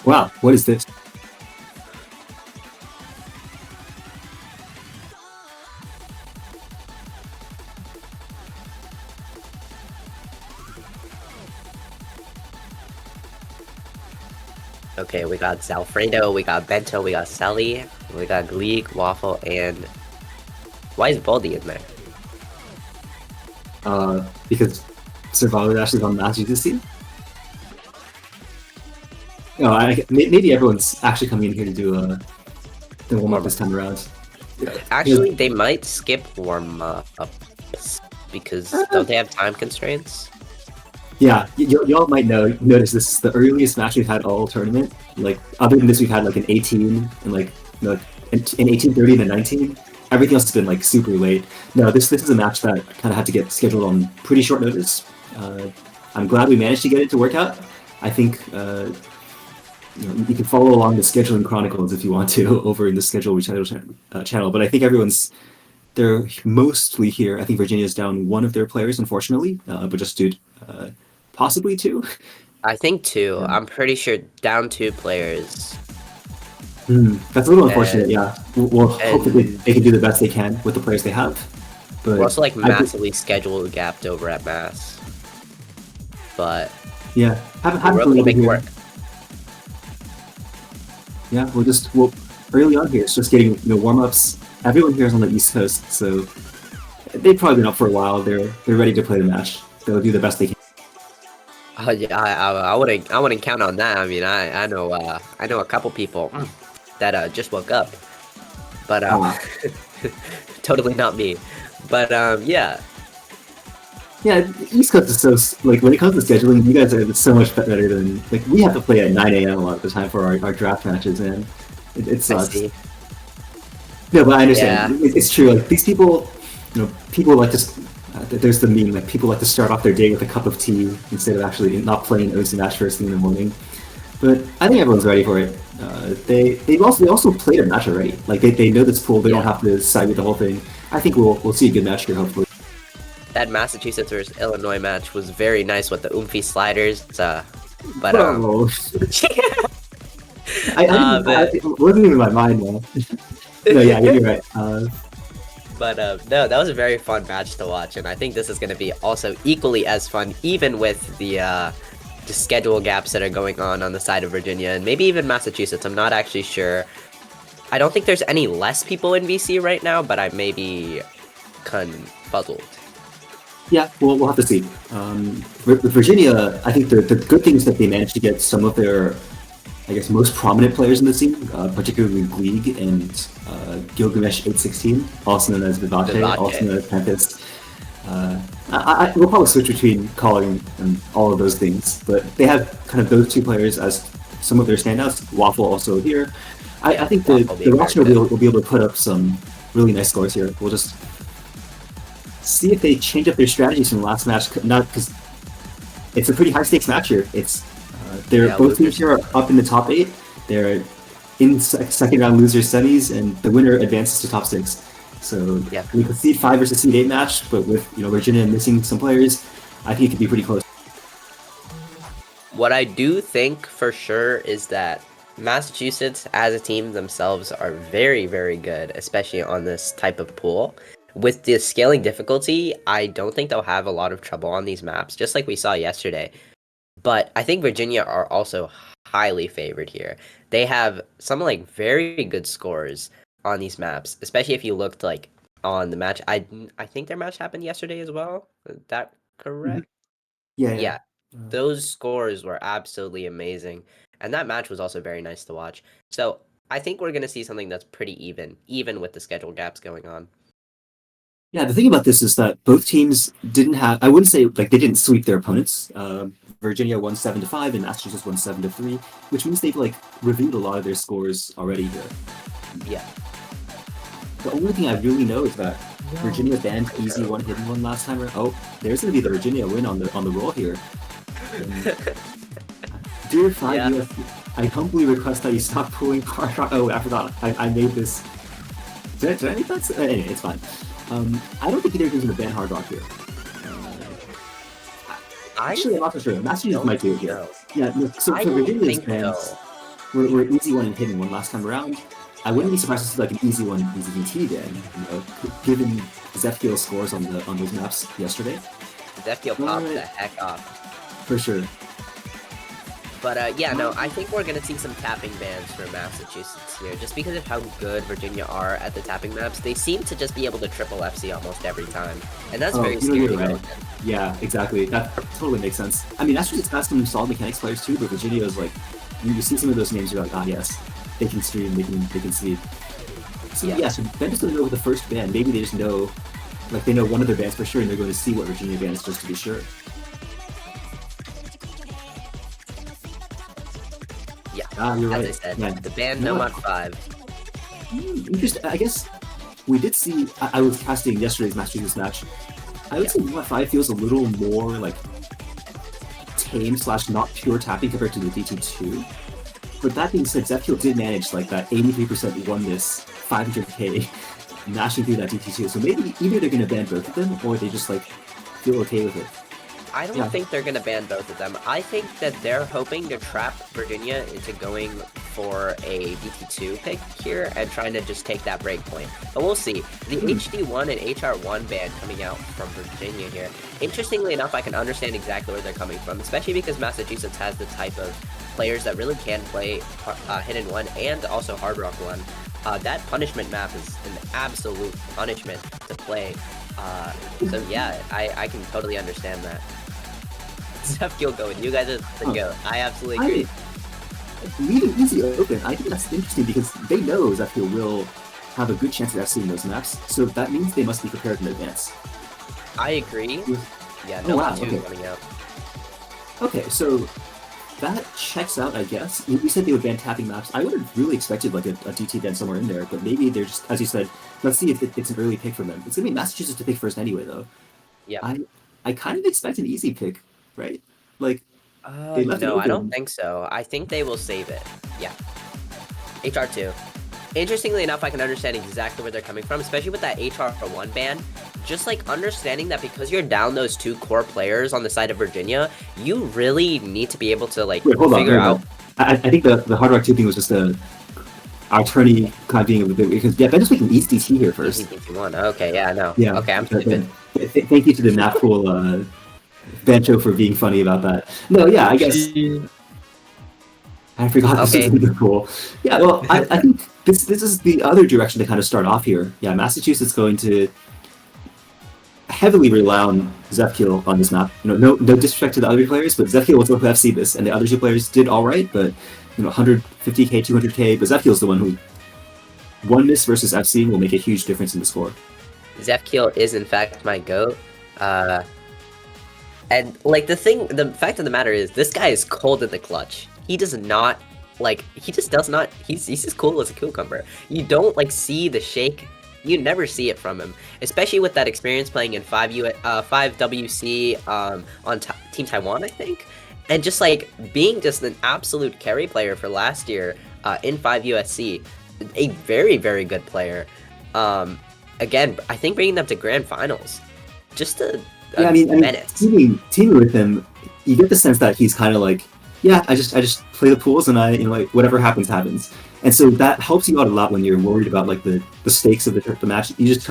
Wow, what is this? Okay, we got Zalfredo, we got Bento, we got Sally, we got Gleek, Waffle, and why is Baldy in there? Because Survivor Dash is on Massachusetts team? No, maybe everyone's actually coming in here to do the warm up this time around. Actually, they might skip warm up because don't they have time constraints? Yeah, y'all might notice this is the earliest match we've had all tournament. Like, other than this, we've had like an 18 and like an 18:30 and a 19. Everything else has been like super late. No, this is a match that kind of had to get scheduled on pretty short notice. I'm glad we managed to get it to work out. I think you can follow along the scheduling chronicles if you want to over in the schedule channel. But I think they're mostly here. I think Virginia's down one of their players, unfortunately, but just due possibly two. I think two. I'm pretty sure down 2 players. That's a little unfortunate. Yeah, we'll hope that they can do the best they can with the players they have. But we're also like massively schedule gapped over at Mass. But yeah, we'll make it work. Yeah, we'll early on here. It's just getting warm ups. Everyone here is on the East Coast, so they've probably been up for a while. They're ready to play the match. They'll do the best they can. Yeah, I wouldn't count on that. I mean, I know a couple people that just woke up, but totally not me. But yeah. Yeah, the East Coast is so like when it comes to scheduling, you guys are so much better than like we have to play at 9 a.m. a lot of the time for our draft matches, and it sucks. No, but I understand. Yeah. It's true. Like these people, people like to. There's the meme like people like to start off their day with a cup of tea instead of actually not playing OC match first thing in the morning. But I think everyone's ready for it. They also played a match already. Like they know this pool. They don't have to side with the whole thing. I think we'll see a good match here hopefully. That Massachusetts versus Illinois match was very nice with the oomphy sliders. But I wasn't even in my mind, man. No, yeah, you're right. But no, that was a very fun match to watch, and I think this is going to be also equally as fun, even with the schedule gaps that are going on the side of Virginia, and maybe even Massachusetts. I'm not actually sure. I don't think there's any less people in VC right now, but I may be confuzzled. Yeah, we'll have to see. With Virginia, I think the good thing is that they managed to get some of their, I guess, most prominent players in the scene, particularly Gleek and Gilgamesh 816, also known as Vivate, also known as Tempest. We'll probably switch between calling and all of those things, but they have kind of those two players as some of their standouts. Waffle also here. I think the roster will be able to put up some really nice scores here. We'll just see if they change up their strategies from the last match. Not because it's a pretty high stakes match here. It's both teams here are up in the top 8. They're in second round losers semis, and the winner advances to top 6. So we could see 5 versus seed 8 match, but with Virginia missing some players, I think it could be pretty close. What I do think for sure is that Massachusetts as a team themselves are very, very good, especially on this type of pool. With the scaling difficulty, I don't think they'll have a lot of trouble on these maps, just like we saw yesterday. But I think Virginia are also highly favored here. They have some like very good scores on these maps, especially if you looked like on the match. I think their match happened yesterday as well. Is that correct? Mm-hmm. Yeah. Those scores were absolutely amazing, and that match was also very nice to watch. So I think we're gonna see something that's pretty even with the schedule gaps going on. Yeah, the thing about this is that both teams didn't have. I wouldn't say like they didn't sweep their opponents. Virginia won 7-5, and Massachusetts won 7-3, which means they've like reviewed a lot of their scores already here. Yeah. The only thing I really know is that Virginia banned easy one hidden one last time. Oh, there's gonna be the Virginia win on the roll here. Dear 5 I humbly request that you stop pulling hard. Oh, I forgot. I made this. Did I make that? Anyway, it's fine. I don't think either of them is going to ban Hard Rock here. I Actually, I'm not so sure. Massachusetts might do it here. know. Yeah, no, so I for don't Virginia's think bans so. were an easy one and hidden one last time around. I wouldn't be surprised to see like an easy one, easy DT ban, given Zephyr scores on those maps yesterday. Zephyr popped the heck off. For sure. But yeah, no, I think we're gonna see some tapping bans for Massachusetts here, just because of how good Virginia are at the tapping maps. They seem to just be able to triple FC almost every time, and that's very scary. You're right. Yeah, exactly. That totally makes sense. I mean, Massachusetts has some solid mechanics players too, but Virginia is like, you see some of those names, you're like, ah, yes, they can stream, they can see. So yeah, so Ben just doesn't know with the first ban. Maybe they just know, like they know one of their bans for sure, and they're going to see what Virginia bans just to be sure. Yeah, you're right. As I said, yeah. the ban no mod 5. Interesting. I guess we did see. I was casting yesterday's Massachusetts match. I would say mod 5 feels a little more like tame / not pure tapping compared to the DT2. But that being said, Zephyr did manage like that 83% oneness, 500k, mashing through that DT2. So maybe either they're going to ban both of them, or they just like feel okay with it. I don't think they're going to ban both of them. I think that they're hoping to trap Virginia into going for a DT2 pick here and trying to just take that break point. But we'll see. The HD1 and HR1 ban coming out from Virginia here. Interestingly enough, I can understand exactly where they're coming from, especially because Massachusetts has the type of players that really can play Hidden 1 and also Hard Rock 1. That punishment map is an absolute punishment to play. So yeah, I can totally understand that. Zephyr going, you guys are the go. I absolutely agree. Leaving easy open, I think that's interesting because they know Zephyr will have a good chance of seeing those maps, so that means they must be prepared in advance. I agree. Yeah, no coming out. Okay, so that checks out, I guess. You said they would ban tapping maps. I would have really expected like a DT ban somewhere in there, but maybe they're just, as you said, let's see if it's an early pick from them. It's going to be Massachusetts to pick first anyway, though. Yeah. I kind of expect an easy pick, right? Like, they left no, I don't think so. I think they will save it. Yeah. HR2. Interestingly enough, I can understand exactly where they're coming from, especially with that HR1 ban. Just like understanding that because you're down those 2 core players on the side of Virginia, you really need to be able to like figure out. I think the Hard Rock 2 thing was just our attorney kind of being because Ben just making easy DT here first. Easy DT1. Okay, yeah, no. Yeah. Okay, I'm stupid. Thank you to the Napful Bancho for being funny about that. No, yeah, I guess. I forgot this was really cool. Yeah, well, I think this is the other direction to kind of start off here. Yeah, Massachusetts going to heavily rely on Zephyr on this map. No disrespect to the other players, but Zephyr was the one who FC this, and the other 2 players did all right. But 150k, 200k, but Zephyr's the one who one miss versus FC will make a huge difference in the score. Zephyr is in fact my GOAT. And like the fact of the matter is, this guy is cold in the clutch. He does not he just does not. He's just cool as a cucumber. You don't like see the shake. You never see it from him, especially with that experience playing in 5WC on Team Taiwan, I think, and just like being just an absolute carry player for last year in 5USC, a very, very good player. Again, I think bringing them to grand finals, just menace. Teaming with him, you get the sense that he's kind of like, yeah, I just play the pools and like whatever happens. And so that helps you out a lot when you're worried about like the stakes of the match. You just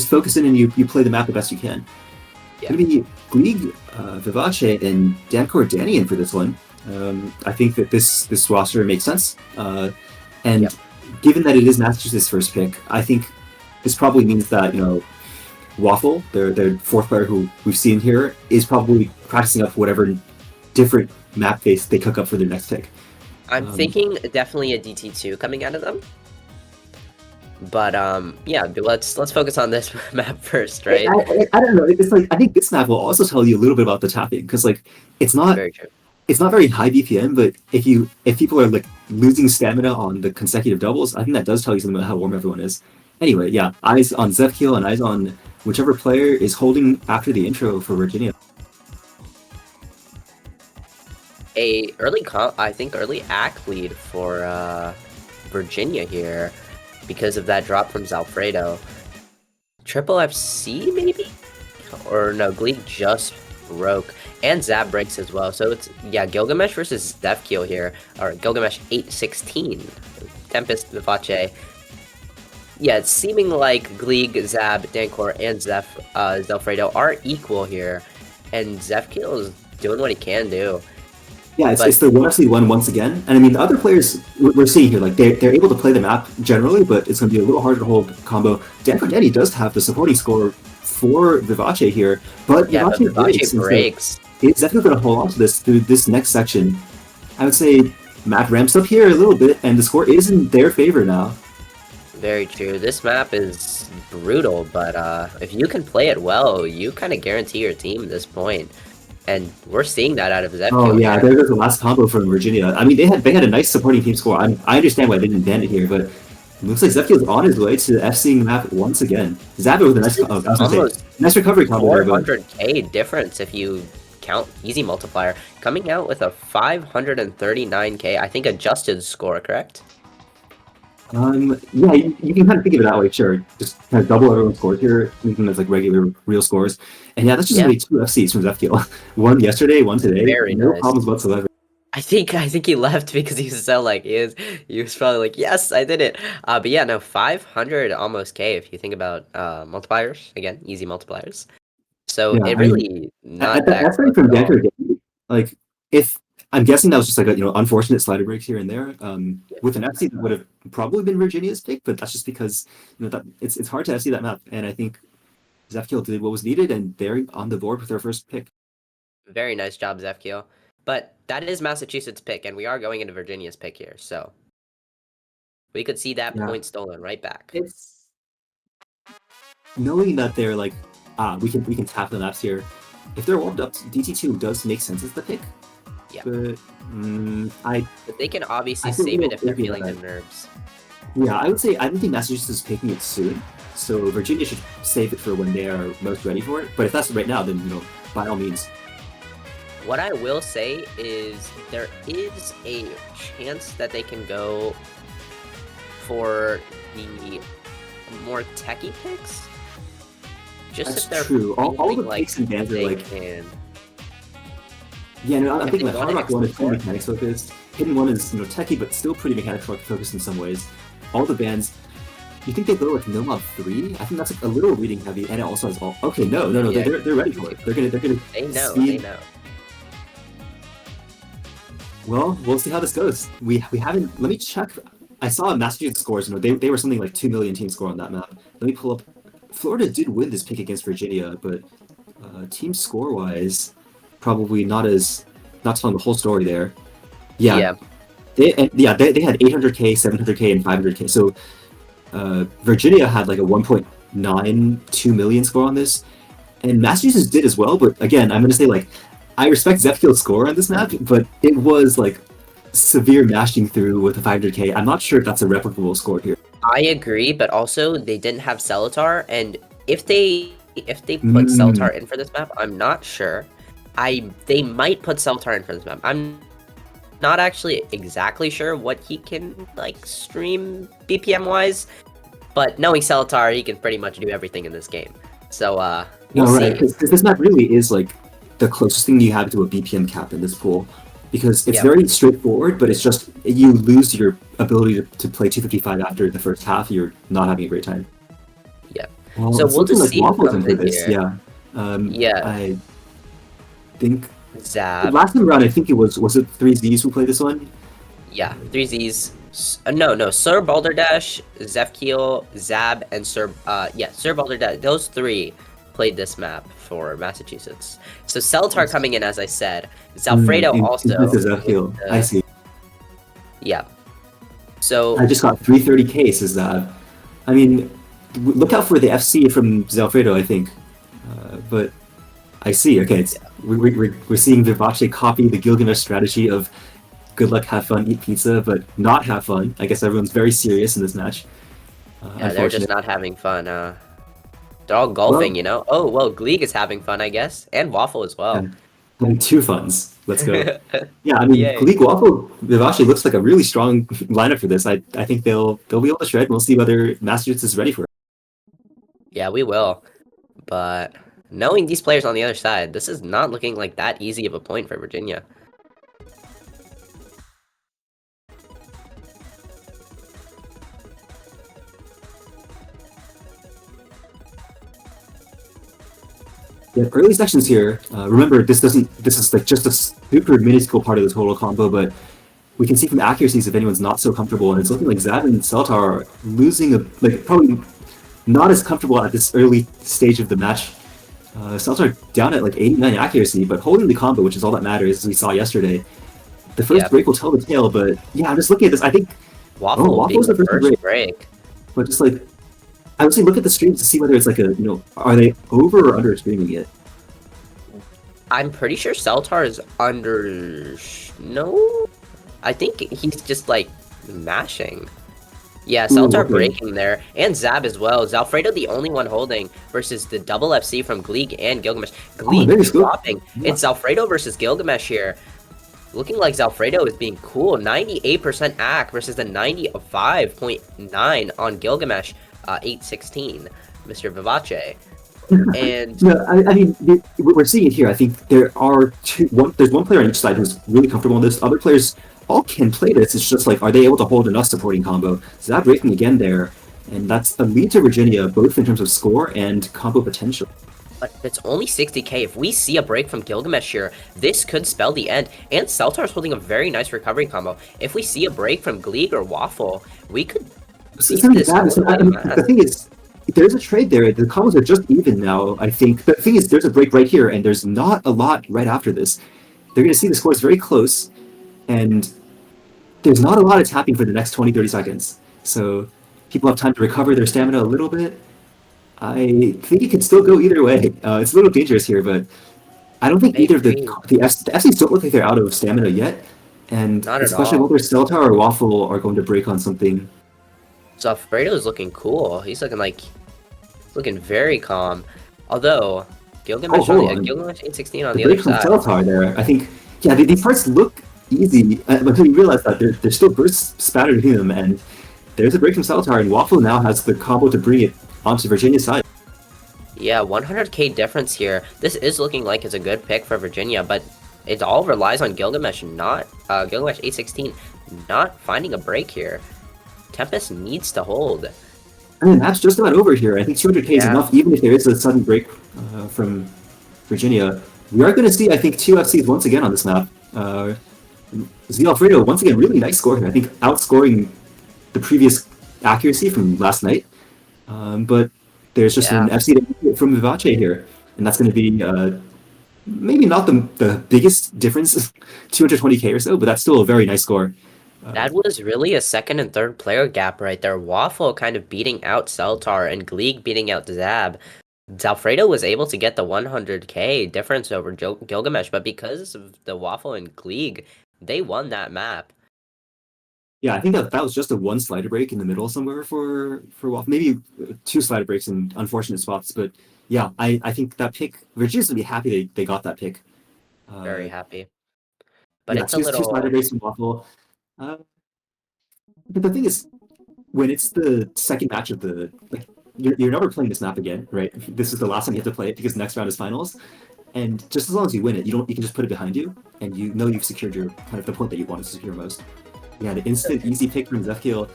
focus in and you play the map the best you can. Yeah. Maybe Gleeg, Vivace, and Dancor Danian for this one. I think that this roster makes sense. Given that it is Massachusetts' first pick, I think this probably means that Waffle, their 4th player who we've seen here, is probably practicing up whatever different map face they cook up for their next pick. I'm thinking definitely a DT2 coming out of them. But yeah, let's focus on this map first, right? I don't know. It's like I think this map will also tell you a little bit about the tapping because like it's not very true. It's not very high BPM, but if people are like losing stamina on the consecutive doubles, I think that does tell you something about how warm everyone is. Anyway, yeah, eyes on Zephyr and eyes on whichever player is holding after the intro for Virginia. I think early act lead for Virginia here. because of that drop from Zalfredo. Triple FC maybe? Or no, Gleek just broke. And Zab breaks as well. So it's, yeah, Gilgamesh versus Zefkiel here. Or Gilgamesh 816. Tempest, Vivace. Yeah, it's seeming like Gleeg, Zab, Dancor, and Zelfredo are equal here. And Zefkiel is doing what he can do. Yeah, it's the 1FC1 once again. And I mean, the other players we're seeing here, like, they're able to play the map generally, but it's going to be a little harder to hold combo. Dancor Danny does have the supporting score for Vivace here, but yeah, Vivace breaks. Is Zefkiel going to hold on to this through this next section? I would say map ramps up here a little bit, and the score is in their favor now. Very true. This map is brutal, but if you can play it well, you kind of guarantee your team at this point. And we're seeing that out of Zefkiel. Oh yeah, there goes the last combo from Virginia. I mean, they had a nice supporting team score. I understand why they didn't ban it here, but it looks like Zefkiel's on his way to FCing map once again. Zabit with a nice recovery combo there. 400k difference if you count easy multiplier. Coming out with a 539k, I think adjusted score, correct? Yeah, you can kind of think of it that way, sure. Just kind of double everyone's scores here, leave them as like regular real scores. And yeah, that's just really 2 FCs from Zefkiel. One yesterday, one today. Very no nice. problems whatsoever. I think he left because he was so like he was probably like, yes, I did it. But yeah, no, 500 almost K if you think about multipliers, again, easy multipliers. So Yeah, it really not that that's right from Denver. Like, if I'm guessing that was just like a unfortunate slider breaks here and there. With an FC that would have probably been Virginia's pick, but that's just because that it's hard to FC that map, and I think Zefkiel did what was needed, and they're on the board with their first pick. Very nice job, Zefkiel. But that is Massachusetts' pick, and we are going into Virginia's pick here, so we could see that point stolen right back. It's knowing that they're like, we can tap the maps here. If they're warmed up, DT2 does make sense as the pick. Yeah. But they can obviously save it if they're feeling the nerves. Yeah, I would say I don't think Massachusetts is picking it soon, so Virginia should save it for when they are most ready for it. But if that's right now, then by all means. What I will say is there is a chance that they can go for the more techie picks. Just that's if they're true. All the like picks and bans are like. Yeah, I'm thinking like Hard Rock 1 is pretty mechanics focused. Hidden 1 is techie, but still pretty mechanics focused in some ways. All the bands. You think they go like No Mob 3? I think that's like a little reading heavy, and it also has all. Okay, no, yeah. they're ready for it. They're gonna. They know. Well, we'll see how this goes. We haven't. Let me check. I saw Massachusetts scores. They were something like 2 million team score on that map. Let me pull up. Florida did win this pick against Virginia, but team score wise, probably not telling the whole story there. Yeah. They had 800k, 700k, and 500k. So Virginia had like a 1.92 million score on this, and Massachusetts did as well. But again, I'm gonna say like I respect Zefkiel's score on this map, but it was like severe mashing through with a 500k. I'm not sure if that's a replicable score here. I agree, but also they didn't have Celatar, and if they put Celatar in for this map, I'm not sure. They might put Celatar in for this map. I'm not actually exactly sure what he can like stream BPM wise, but knowing Celatar, he can pretty much do everything in this game. So we'll see. Because this map really is like the closest thing you have to a BPM cap in this pool, because it's very straightforward, but it's just you lose your ability to play 255 after the first half. You're not having a great time. Yeah. Well, so we'll just see Waffles into this. Here. Yeah. I think Zab. Last time around, I think it was it 3Zs who played this one? Yeah, 3Zs. No, Sir Balderdash, Zefkiel, Zab, and Sir Balderdash. Those three played this map for Massachusetts. So Celatar coming in, as I said. Zalfredo also. Zefkiel. I see. Yeah. So I just got 330k, says that. I mean, look out for the FC from Zalfredo, I think. But I see. Okay, we're seeing Vivace copy the Gilgamesh strategy of good luck, have fun, eat pizza, but not have fun. I guess everyone's very serious in this match. Yeah, they're just not having fun. They're all golfing, Oh, well, Gleeg is having fun, I guess, and Waffle as well. Having two funds. Let's go. Yeah, I mean, Yay. Gleek Waffle Vivace looks like a really strong lineup for this. I think they'll be able to shred. We'll see whether Massachusetts is ready for it. Yeah, we will. But knowing these players on the other side, this is not looking like that easy of a point for Virginia. Yeah, early sections here. Remember, this doesn't. This is like just a super minuscule part of the total combo, but we can see from accuracies if anyone's not so comfortable, and it's looking like Zab and Celtar are losing like probably not as comfortable at this early stage of the match. Celtar down at like 89 accuracy, but holding the combo, which is all that matters, as we saw yesterday. The first Yeah, break will tell the tale, but yeah, I'm just looking at this. I think Waffle being Waffle's the the first first break, break. but just like I would say, look at the streams to see whether it's like a are they over or under streaming it? I'm pretty sure Celtar is under. No, I think he's just like mashing. Yeah, Ooh, Celtar okay. breaking there, and Zab as well. Is Alfredo the only one holding versus the double FC from Gleek and Gilgamesh? Oh, Gleek there is good. dropping. Yeah. It's Alfredo versus Gilgamesh here. Looking like Zalfredo is being cool. 98% AC versus the 95.9 on Gilgamesh, 816, Mr. Vivace. And No, I mean, we're seeing it here. I think there are there's one player on each side who's really comfortable in this. Other players all can play this. It's just like, are they able to hold enough supporting combo? Zab breaking again there, and that's a lead to Virginia, both in terms of score and combo potential. but it's only 60k. If we see a break from Gilgamesh here, this could spell the end. And Celtar's holding a very nice recovery combo. If we see a break from Gleek or Waffle, we could So beat something this bad. I mean, the thing is, there's a trade there. The combos are just even now. I think the thing is, there's a break right here, and there's not a lot right after this. They're going to see the scores very close, and there's not a lot of tapping for the next 20, 30 seconds. So people have time to recover their stamina a little bit. I think it could still go either way. It's a little dangerous here, but I don't think I either of agree. the FCs don't look like they're out of stamina yet. And Not at especially all. whether Celtar or Waffle are going to break on something. So Alfredo's looking cool. He's looking very calm. Although Gilgamesh Hold on. Gilgamesh 816 on The the other break from side. Celtar there, I think, yeah, these parts look easy until you realize that there's still bursts spattered in them, and there's a break from Celtar, and Waffle now has the combo to bring it onto Virginia's side. Yeah, 100k difference here. This is looking like it's a good pick for Virginia, but it all relies on Gilgamesh not Gilgamesh 816 not finding a break here. Tempest needs to hold. I mean, that's just about over here. I think 200k is Yeah. enough, even if there is a sudden break from Virginia. We are going to see, I think, two FCs once again on this map. Z Alfredo, once again, really nice score here. I think outscoring the previous accuracy from last night. But there's just an FC from Vivace here. And that's going to be maybe not the biggest difference, 220k or so, but that's still a very nice score. That was really a second and third player gap right there. Waffle kind of beating out Celtar and Gleek beating out Zab. Zalfredo was able to get the 100k difference over Gilgamesh, but because of the Waffle and Gleek, they won that map. Yeah, I think that was just a one slider break in the middle somewhere for Waffle. Maybe two slider breaks in unfortunate spots, but yeah, I think that pick, Virginia's gonna be happy they got that pick. Very happy. But Yeah, it's a two slider little... breaks from Waffle. But the thing is, when it's the second match of the like, you're never playing this map again, right? This is the last time you have to play it because next round is finals, and just as long as you win it, you can just put it behind you, and you know you've secured your kind of the point that you wanted to secure most. Yeah, the instant easy pick from Zefkiel.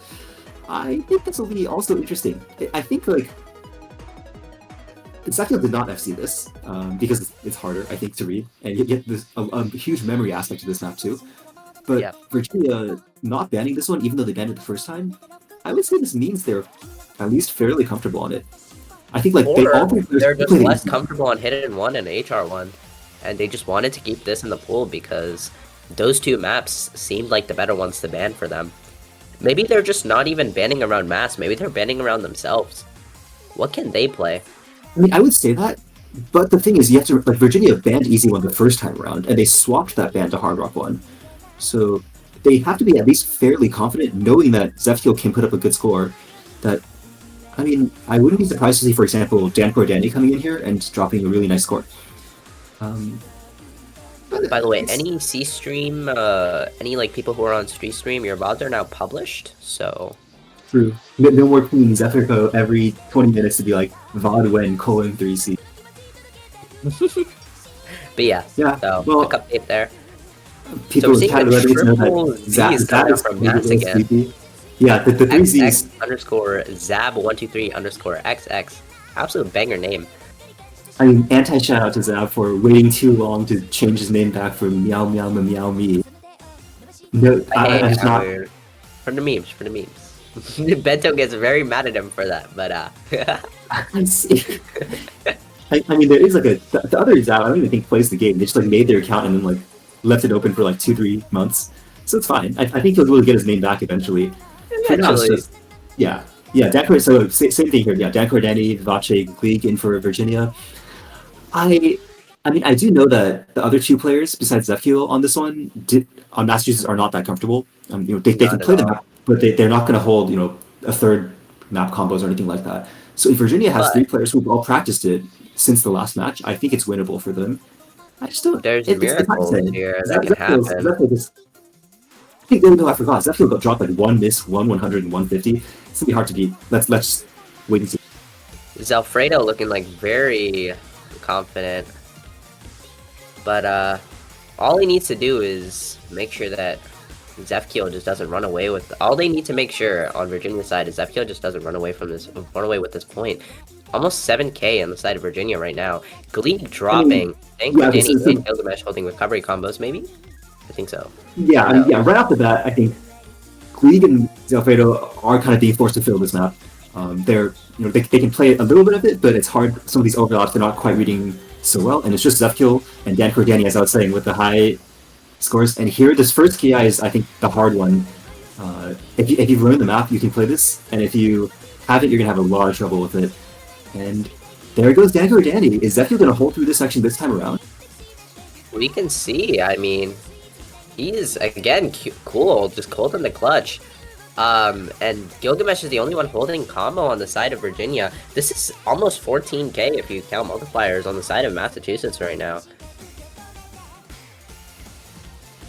I think this will be also interesting. I think like Zefkiel did not FC this because it's harder, I think, to read, and you get this a huge memory aspect to this map too. But Yeah. Virginia not banning this one, even though they banned it the first time, I would say this means they're at least fairly comfortable on it. I think like they all think they're just less comfortable on Hidden 1 and HR1, and they just wanted to keep this in the pool because those two maps seemed like the better ones to ban for them. Maybe they're just not even banning around Mass, maybe they're banning around themselves. What can they play? I mean, I would say that, but the thing is, you have to like Virginia banned Easy One the first time around, and they swapped that ban to Hard Rock One, so they have to be at least fairly confident, knowing that Zefkiel can put up a good score. That, I mean, I wouldn't be surprised to see, for example, Dan Cordani coming in here and dropping a really nice score. By the way, any C stream, any like people who are on stream, your VODs are now published. So True. No more queens every 20 minutes to be like VOD when colon 3C. but yeah, Yeah, so quick well, update there. So people we're in seeing the Canada need to know triple that Z's Zab coming up is from maybe a Mass little again. sleepy. Yeah, the three Z's. XX underscore Zab123 underscore XX. Absolute banger name. I mean, anti-shout out to Zab for waiting too long to change his name back from Meow Meow to Meow Me. No, Hey, I'm just not. for the memes, for the memes. Bento gets very mad at him for that, but I see. I mean, there is like the other Zab. I don't even think plays the game. They just like made their account and then like left it open for like 2-3 months. So it's fine. I think he'll be able to get his name back eventually. For now, it's eventually. just yeah. So same thing here. Yeah, Dan Cordani, Vache, Gleek in for Virginia. I I mean, I do know that the other two players besides Zephiel on this one on Massachusetts are not that comfortable. They can Not at play the all. map, but they're not going to hold a third map combos or anything like that. So if Virginia has three But players who've all practiced it since the last match, I think it's winnable for them. I just don't. there's It's hard to miracles say. here that can happen. Zephiel just. I think no, I forgot. Zephiel got dropped like one miss, 100 and 150. It's gonna be hard to beat. Let's wait and see. Is Alfredo looking like very confident? But all he needs to do is make sure that Zefkiel just doesn't run away with. All they need to make sure on Virginia's side is Zefkiel just doesn't run away with this point. Almost 7k on the side of Virginia right now. Gleek dropping. Thank you, Danny and Gilgamesh holding recovery combos, maybe? I think so. Yeah, right off the bat, I think Gleek and Zalfredo are kind of being forced to fill this map. They can play a little bit of it, but it's hard. Some of these overlaps they're not quite reading so well, and it's just Zefkiel and Dan Cordani, as I was saying, with the high scores. And here, this first KI is, I think, the hard one. If you've learned the map, you can play this, and if you haven't, you're gonna have a lot of trouble with it. And there goes Dan Cordani. Is Zefkiel gonna hold through this section this time around? We can see. I mean, he's again cool, just cold in the clutch. And Gilgamesh is the only one holding combo on the side of Virginia. This is almost 14k if you count multipliers on the side of Massachusetts right now.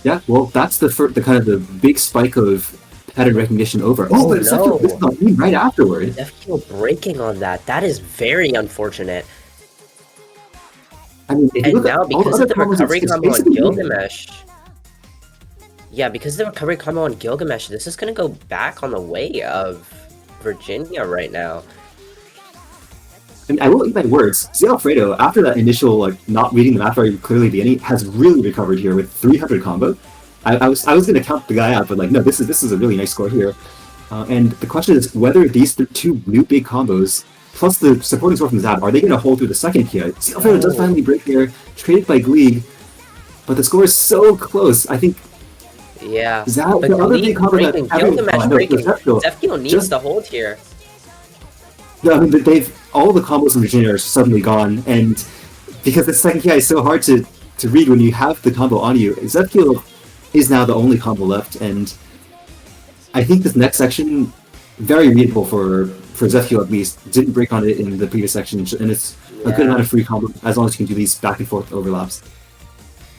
Yeah, well, that's the kind of the big spike of pattern recognition over. Oh, but no. Zefkiel missed on me right afterward. Zefkiel breaking on that. That is very unfortunate. I mean, and now because of the recovery combo on Gilgamesh. Yeah, because of the recovery combo on Gilgamesh, this is going to go back on the way of Virginia right now. I mean, I will eat my words. Zé Alfredo, after that initial not reading the map very clearly at the beginning, has really recovered here with 300 combo. I was going to count the guy out, but no, this is a really nice score here. And the question is whether these two new big combos plus the supporting score from Zab, are they going to hold through the second KI? Zé Alfredo does finally break there, traded by Gleeg, but the score is so close. I think. Yeah, Zab, but the other big combo breaking, Gilgamesh breaking. Zefkiel needs to hold here. Yeah, I mean, all the combos in Virginia are suddenly gone, and because the second KI is so hard to read when you have the combo on you, Zefkiel is now the only combo left, and I think this next section, very readable for Zefkiel at least, didn't break on it in the previous section, and it's a good amount of free combo as long as you can do these back and forth overlaps.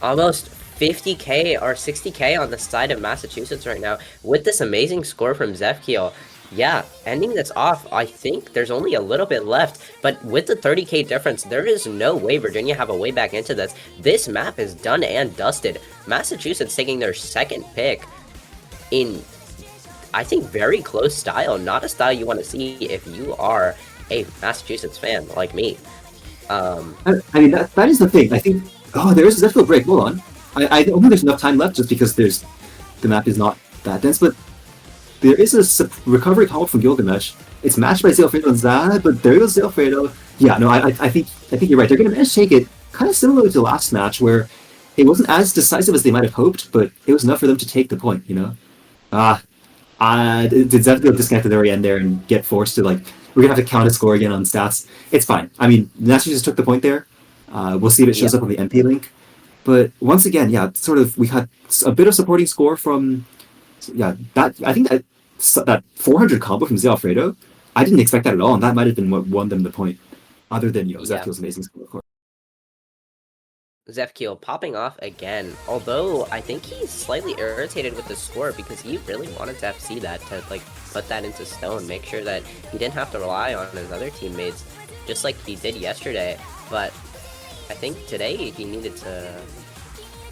Almost 50k or 60k on the side of Massachusetts right now with this amazing score from Zefkiel. Yeah, ending this off, I think there's only a little bit left, but with the 30k difference, there is no way Virginia have a way back into this. This map is done and dusted. Massachusetts taking their second pick in, I think, very close style. Not a style you want to see if you are a Massachusetts fan like me. I mean, that is the thing. I think, there is a Zefkiel break. Hold on. I don't think there's enough time left just because the map is not that dense, but there is a recovery combo from Gilgamesh. It's matched by Zalfredo and Zad, but there goes Zalfredo. Yeah, no, I think you're right. They're going to manage to take it kind of similar to the last match where it wasn't as decisive as they might have hoped, but it was enough for them to take the point, Did Zefkiel disconnect at the very end there and get forced to, we're going to have to count a score again on stats? It's fine. I mean, Massachusetts took the point there. We'll see if it shows up on the MP link. But once again, we had a bit of supporting score from, I think that 400 combo from Zé Alfredo, I didn't expect that at all, and that might have been what won them the point, other than Zefkiel's amazing score, of course. Zefkiel popping off again, although I think he's slightly irritated with the score because he really wanted to FC that to like put that into stone, make sure that he didn't have to rely on his other teammates, just like he did yesterday. But I think today he needed to...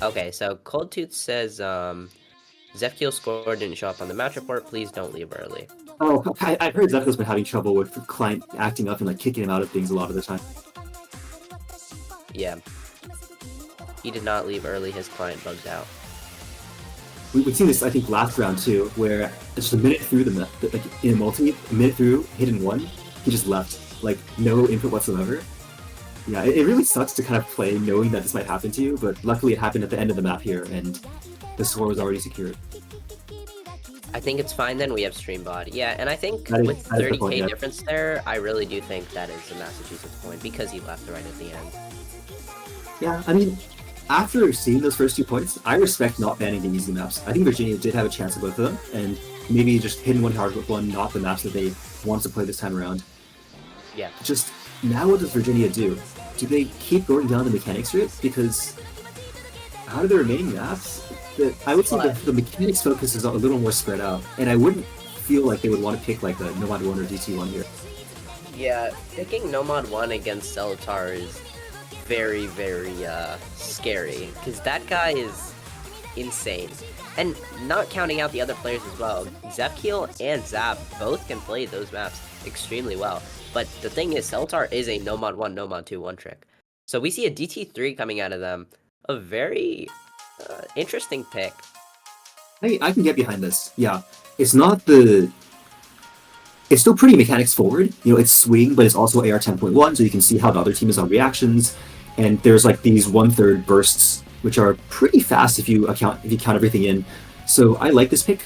Okay, so Cold Tooth says, Zefkiel's score didn't show up on the match report, please don't leave early. Oh, I've heard Zefko's been having trouble with the client acting up and like kicking him out of things a lot of the time. Yeah. He did not leave early, his client bugged out. We've seen this, I think, last round too, where just a minute through like in a multi, a minute through, hidden one, he just left, like no input whatsoever. Yeah, it really sucks to kind of play knowing that this might happen to you, but luckily it happened at the end of the map here, and the score was already secured. I think it's fine then, we have stream bot. Yeah, and I think That is- with that is the 30k point, yeah. difference there, I really do think that is a Massachusetts point because he left right at the end. Yeah, I mean, after seeing those first 2 points, I respect not banning the easy maps. I think Virginia did have a chance at both of them, and maybe just hitting one hard with one, not the maps that they want to play this time around. Yeah. Just, now what does Virginia do? Do they keep going down the mechanics route? Because out of the remaining maps, I would say that the mechanics focus is a little more spread out, and I wouldn't feel like they would want to pick like a Nomad 1 or DT1 here. Yeah, picking Nomad 1 against Celatar is very, very scary, because that guy is insane. And not counting out the other players as well, Zefkiel and Zab both can play those maps extremely well. But the thing is, Celatar is a Nomad 1, Nomad 2 one-trick. So we see a DT3 coming out of them, a very interesting pick. I can get behind this. Yeah, it's not the. It's still pretty mechanics forward. You know, it's swing, but it's also AR 10.1, so you can see how the other team is on reactions. And there's like these 1/3 bursts, which are pretty fast if you count everything in. So I like this pick.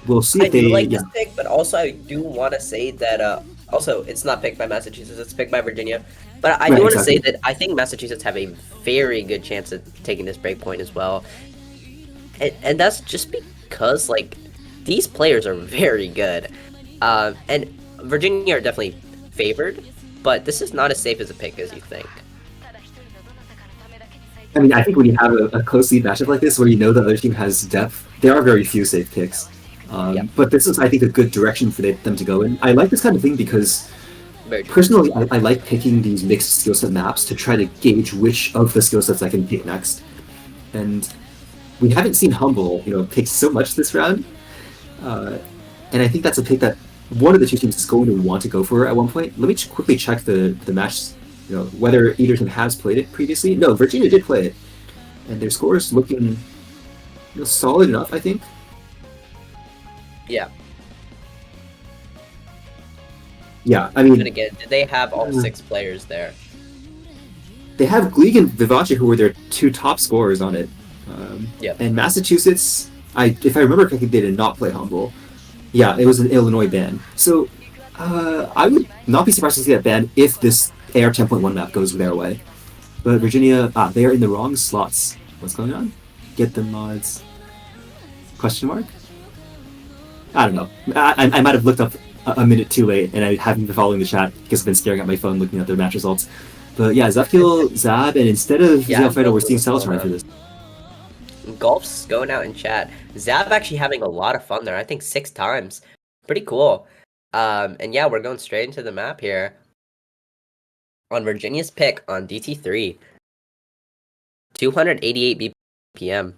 We'll see if I do they. like Yeah. this pick, but also I do want to say that also it's not picked by Massachusetts, it's picked by Virginia. But I do Right, want to say exactly. that I think Massachusetts have a very good chance of taking this breakpoint as well. And that's just because like these players are very good. And Virginia are definitely favored, but this is not as safe as a pick as you think. I mean, I think when you have a close lead matchup like this, where you know the other team has depth, there are very few safe picks. Yeah. But this is, I think, a good direction for them to go in. I like this kind of thing because, Very true. personally, I like picking these mixed skill set maps to try to gauge which of the skill sets I can pick next. And we haven't seen Humble, pick so much this round. And I think that's a pick that one of the two teams is going to want to go for at one point. Let me quickly check the match, whether either team has played it previously. No, Virginia did play it, and their score is looking solid enough, I think. Yeah. Yeah, I mean, And again, did they have all 6 players there? they have Gleeg and Vivace, who were their 2 top scorers on it. Yeah. And Massachusetts, if I remember correctly, they did not play Humble. Yeah, it was an Illinois ban. So I would not be surprised to see that ban if this AR 10.1 map goes their way. But Virginia, they are in the wrong slots. What's going on? Get the mods? Question mark? I don't know. I might have looked up a minute too late, and I haven't been following the chat because I've been staring at my phone looking at their match results. But yeah, Zefkiel, Zab, and instead of Xenofighter, we're seeing Celatar for this. Golf's going out in chat. Zab actually having a lot of fun there. I think 6 times. Pretty cool. And yeah, we're going straight into the map here. On Virginia's pick on DT3. 288 BPM.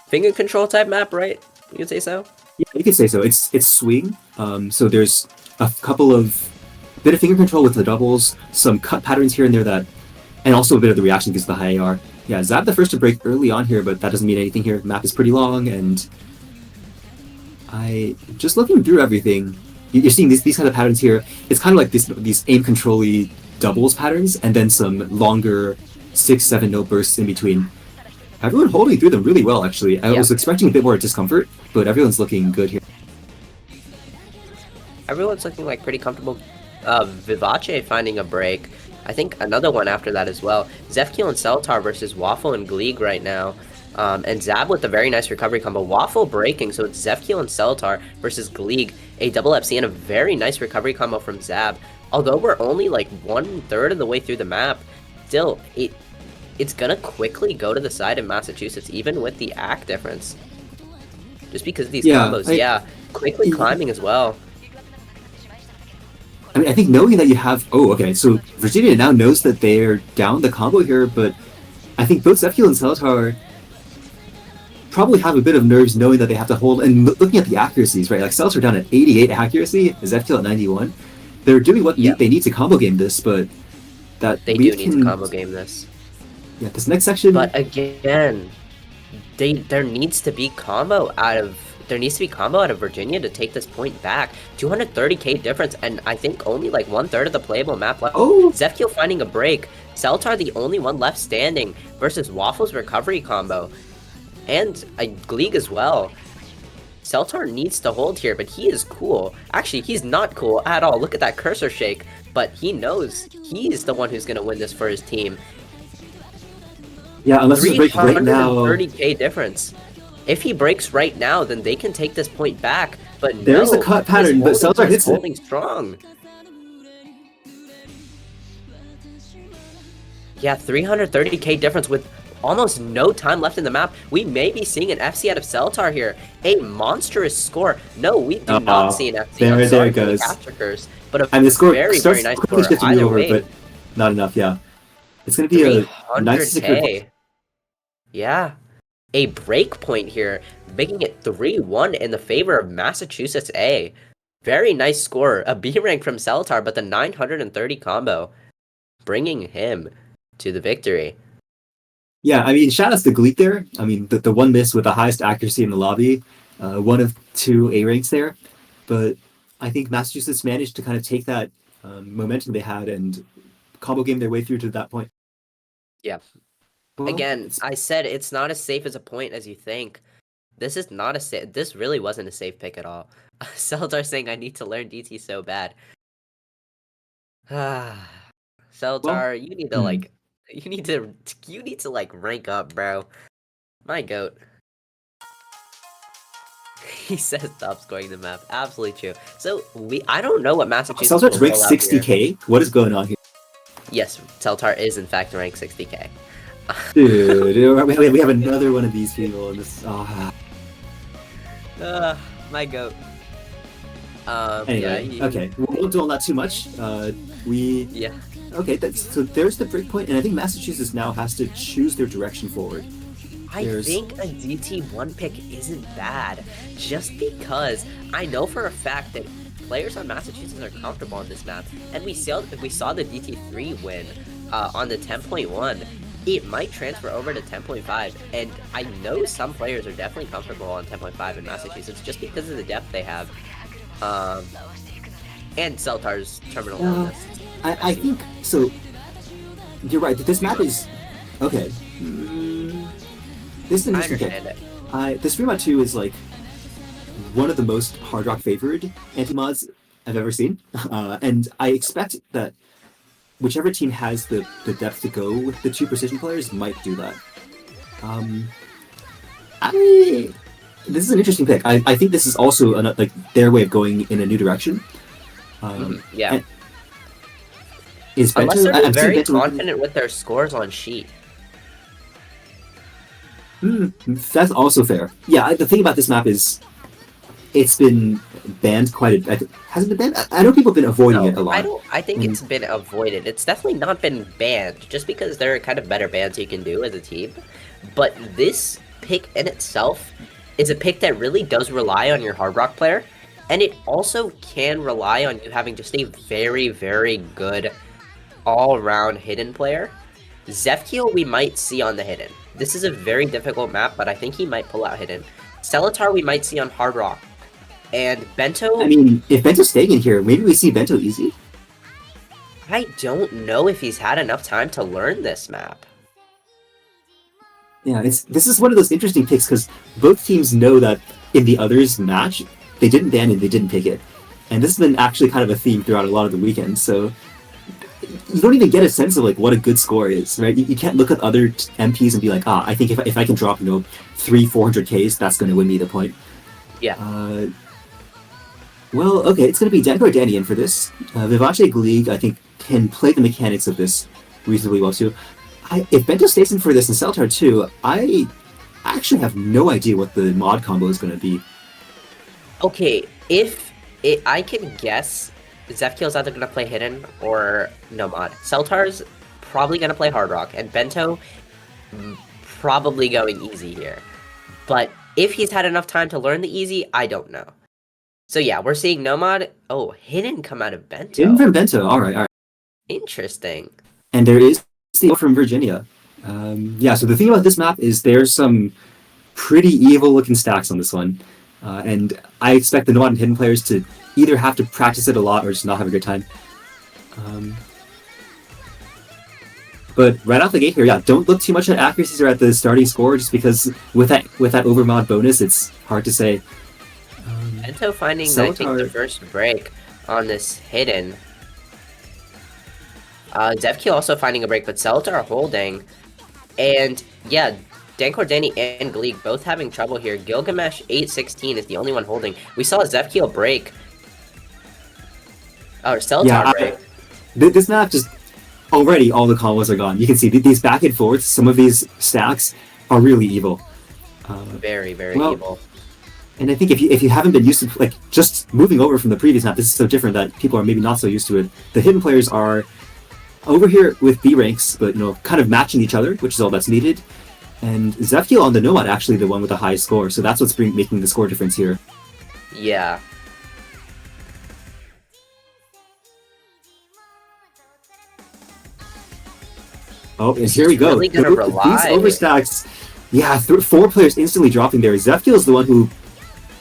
Finger control type map, right? You could say so? Yeah, you could say so. It's swing. So there's a couple of bit of finger control with the doubles, some cut patterns here and there and also a bit of the reaction because of the high AR. Yeah, Zab the first to break early on here, but that doesn't mean anything here. The map is pretty long, and just looking through everything, you're seeing these kind of patterns here. It's kind of like these aim control-y doubles patterns, and then some longer 6-7 note bursts in between. Everyone holding through them really well, actually. I was expecting a bit more discomfort, but everyone's looking good here. Everyone's looking like pretty comfortable. Vivace finding a break. I think another one after that as well. Zefkiel and Celatar versus Waffle and Gleeg right now. And Zab with a very nice recovery combo. Waffle breaking, so it's Zefkiel and Celatar versus Gleeg. A double FC and a very nice recovery combo from Zab. Although we're only like 1/3 of the way through the map, still, it's gonna quickly go to the side of Massachusetts, even with the AC difference. Just because of these combos, quickly climbing as well. I mean, I think knowing that you have... Oh, okay, so Virginia now knows that they're down the combo here, but I think both Zephyl and Celatar probably have a bit of nerves knowing that they have to hold... And looking at the accuracies, right? Like, Celatar down at 88 accuracy, Zephyl at 91. They're doing what they need to combo game this, but that they do need to combo game this. Yeah, this next section... But again, there needs to be combo out of Virginia to take this point back. 230k difference, and I think only like 1/3 of the playable map left. Oh! Zephyl finding a break. Celatar the only one left standing versus Waffle's recovery combo. And Gleeg as well. Celatar needs to hold here, but he is cool. Actually, he's not cool at all. Look at that cursor shake. But he knows he's the one who's going to win this for his team. Yeah, unless he breaks right now. 330k difference. If he breaks right now, then they can take this point back. But there's a cut pattern, but Celatar hits holding it. Strong. Yeah, 330k difference with almost no time left in the map. We may be seeing an FC out of Celatar here. A monstrous score. No, we do not see an FC. There it goes. Curse, but the score very, very nice score. Either way. But not enough, yeah. It's going to be a nice secret. Yeah. A break point here, making it 3-1 in the favor of Massachusetts A. Very nice score. A B rank from Celatar, but the 930 combo bringing him to the victory. Yeah, I mean, shout outs to Gleek there. I mean, the one miss with the highest accuracy in the lobby. One of 2 A ranks there. But I think Massachusetts managed to kind of take that momentum they had and combo game their way through to that point. Yeah. Well, again, I said it's not as safe as a point as you think. This is not a safe... This really wasn't a safe pick at all. Celatar saying I need to learn DT so bad. Celatar, you need to like... You need to like rank up, bro. My goat. He says stop scoring the map. Absolutely true. So I don't know what Massachusetts. Celatar's ranked 60k. What is going on here? Yes, Celatar is in fact ranked 60k. Dude, we have another one of these people in this. My goat. Anyway, okay, we won't dwell on that too much. Okay, so there's the break point, and I think Massachusetts now has to choose their direction forward. I think a DT1 pick isn't bad, just because I know for a fact that players on Massachusetts are comfortable on this map, and we saw the DT3 win on the 10.1. It might transfer over to 10.5, and I know some players are definitely comfortable on 10.5 in Massachusetts just because of the depth they have, and Celatar's terminal illness. I think so. You're right. This map is okay. This is an interesting pick. This 3x2 is like one of the most hard rock favored anti-mods I've ever seen, and I expect that whichever team has the depth to go with the 2 precision players might do that. This is an interesting pick. I think this is also like their way of going in a new direction. Yeah. Is Unless they're very confident with their scores on sheet. That's also fair. Yeah, the thing about this map is it's been banned quite a bit. Hasn't it been banned? I know people have been avoiding it a lot. I think it's been avoided. It's definitely not been banned, just because there are kind of better bans you can do as a team. But this pick in itself is a pick that really does rely on your Hard Rock player, and it also can rely on you having just a very, very good all-around hidden player. Zephyl we might see on the hidden. This is a very difficult map, but I think he might pull out hidden. Celatar we might see on Hard Rock. And Bento... I mean, if Bento's staying in here, maybe we see Bento easy. I don't know if he's had enough time to learn this map. Yeah, this is one of those interesting picks, because both teams know that in the others' match, they didn't ban it, they didn't pick it. And this has been actually kind of a theme throughout a lot of the weekends, so... You don't even get a sense of like what a good score is, right? You can't look at other MPs and be like, I think if I can drop 300-400 Ks, that's going to win me the point. Yeah. Well, okay, it's going to be Danko or Danny in for this. Vivace Gleeg, I think, can play the mechanics of this reasonably well too. If Bento stays in for this and Celtar too, I actually have no idea what the mod combo is going to be. Okay, I can guess, Zefkiel's either gonna play Hidden or no mod. Celtar's probably gonna play Hard Rock, and Bento probably going easy here. But if he's had enough time to learn the easy, I don't know. So yeah, we're seeing no mod. Oh, Hidden come out of Bento. In from Bento, all right. Interesting. And there is the from Virginia. Yeah, so the thing about this map is there's some pretty evil looking stacks on this one. And I expect the Nomad and Hidden players to either have to practice it a lot or just not have a good time. But right off the gate here, yeah, don't look too much at accuracies or at the starting score, just because with that overmod bonus, it's hard to say. Bento finding, I think, the first break on this Hidden. Zefkiel also finding a break, but Celtar holding. And yeah, Dankor, Danny, and Gleek both having trouble here. Gilgamesh 816 is the only one holding. We saw Zefkiel break. Or Celtar break. This map just already all the combos are gone. You can see these back and forths. Some of these stacks are really evil. Very, very evil. And I think if you haven't been used to, like, just moving over from the previous map, this is so different that people are maybe not so used to it. The Hidden players are over here with B ranks, but kind of matching each other, which is all that's needed. And Zefkiel on the Nomad actually the one with the highest score, so that's what's making the score difference here. Yeah. Oh, and here we go. Really gonna rely. These overstacks, yeah, 4 players instantly dropping there. Zefkiel is the one who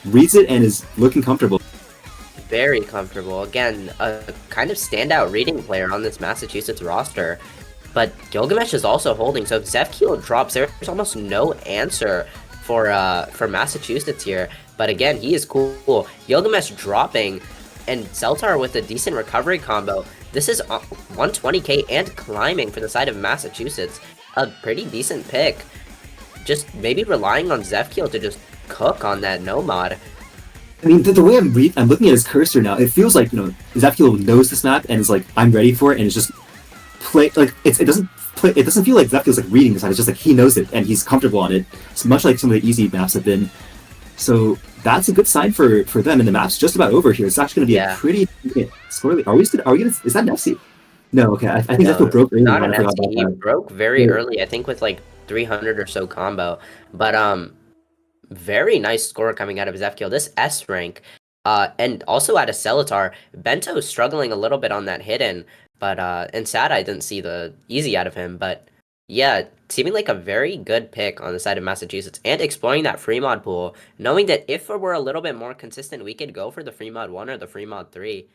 reads it and is looking comfortable. Very comfortable. Again, a kind of standout reading player on this Massachusetts roster. But Gilgamesh is also holding, so if Zefkiel drops, there's almost no answer for Massachusetts here. But again, he is cool. Gilgamesh dropping, and Celtar with a decent recovery combo. This is 120k and climbing for the side of Massachusetts. A pretty decent pick. Just maybe relying on Zefkiel to just cook on that no mod. I mean, the way I'm looking at his cursor now, it feels like Zefkiel knows this map and is like, I'm ready for it, and it's just play like it doesn't feel like Zefkiel's like reading this map. It's just like he knows it and he's comfortable on it. It's much like some of the easy maps have been. So that's a good sign for them, and the map's just about over here. It's actually going to be a pretty scorely. Are we gonna? Is that an FC? No, okay. I think Zefkiel broke early. Not an FC. He broke very early. I think with like 300 or so combo, but very nice score coming out of Zefkiel. This S rank, and also out of Celatar. Bento struggling a little bit on that Hidden, but and sad I didn't see the easy out of him. But yeah, seeming like a very good pick on the side of Massachusetts, and exploring that free mod pool, knowing that if it were a little bit more consistent, we could go for the free mod 1 or the free mod 3.